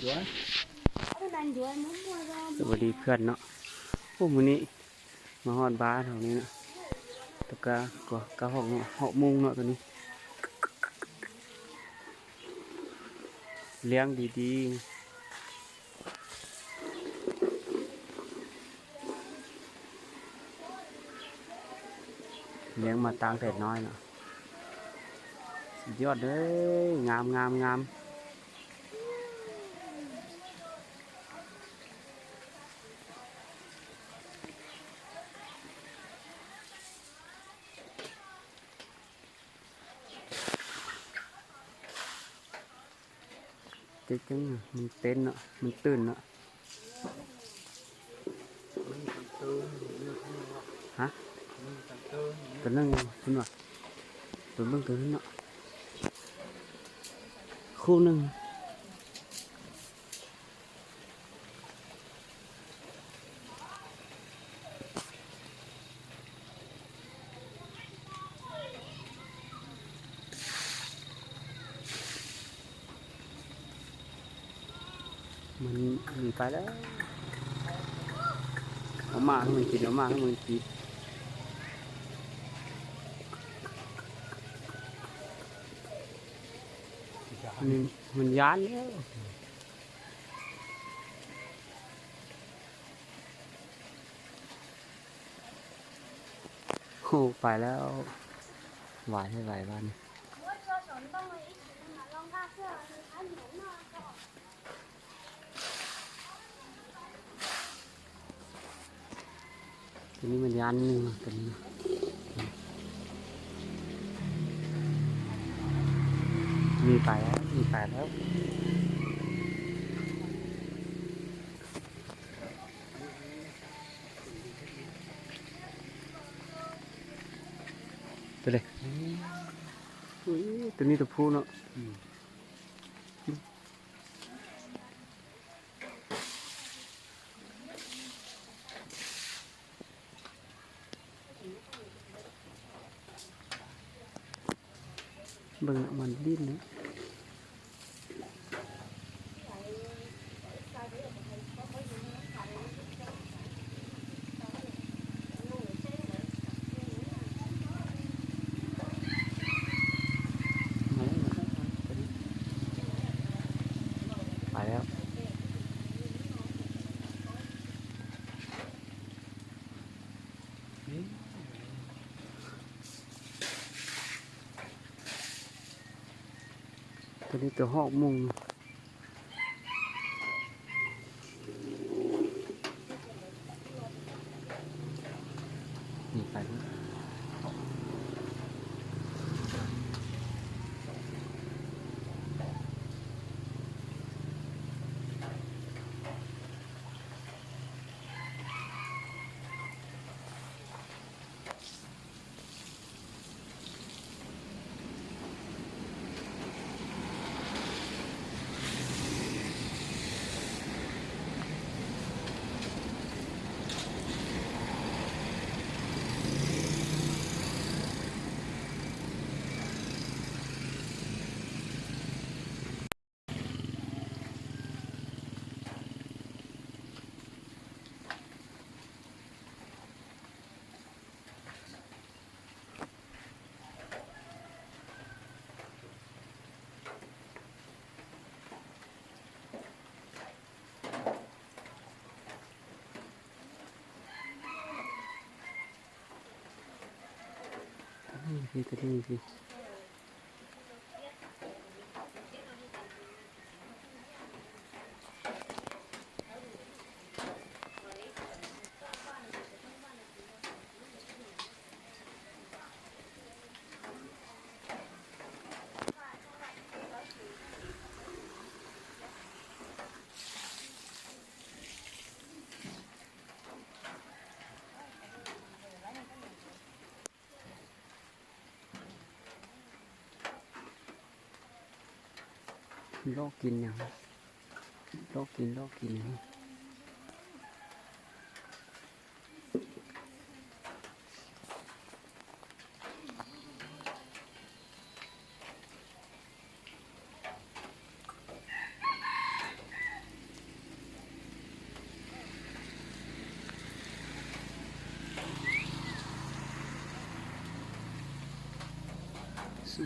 สวัสดีเพื่อนเนาะพวกมื้อนี้มาฮอดบ้านแถวนี้เนาะตะกะก็6 โมงเนาะตอนนี้เลี้ยงดีๆเลี้ยงมาตั้งแต่น้อยเนาะสุดยอดเลยงามเจ๊จังมันเต้นเนาะมันตื่นเนาะฮะตัวนึงคุณว่าตัวเบิ่งตัวนึงเนาะคู่หนึงมันไปแล้วเอามาให้มันกินเอามาให้มันกินมันย้านแล้วโอ้ไปแล้วไหวให้ไหวบ้าน ตัวนี้มันยันนึงตัวนี้มีไปแล้วตัวเล็กตัวนี้ตัวผู้เนาะเบิ่งมันดิ้นเนาะไปแล้วตัวนี้ตัวหอกมุงนี่ไปแล้วตัวนี้สิโลกกินอย่างโลกกิน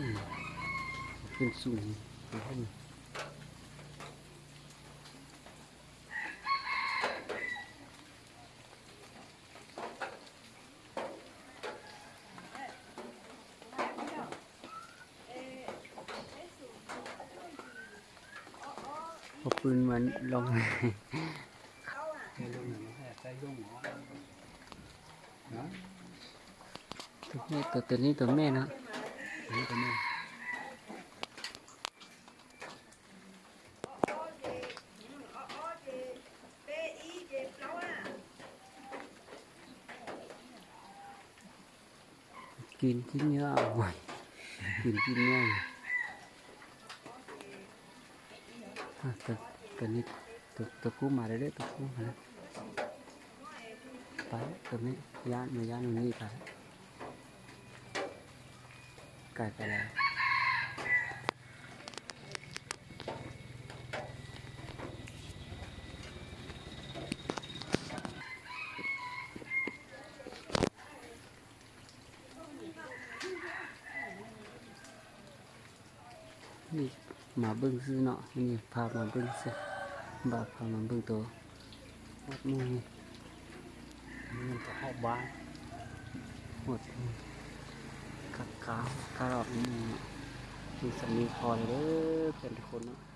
มขึ้นสูงนะครับพอปืนมันลงตัวนี้ตัวแม่นะนี่ตัวแม่กินเยอะเอาไว้กินเยอะตัวนี้ตัวกู้มาได้ตัวกู้มาแล้วไปตัวนี้ย่านมาย่านนี่ไปไกลไปแล้วนี่มาเบิ้งซื้อเนาะนี่พามาเบิ้งซื้อบ่าพามาเบิ้งตัววัดมือนี่มันจะเข้าบ้านหมดกักกาวกระรอกนี่มีสำนีพอเลยเด้อเพื่อนทุกคนเนาะ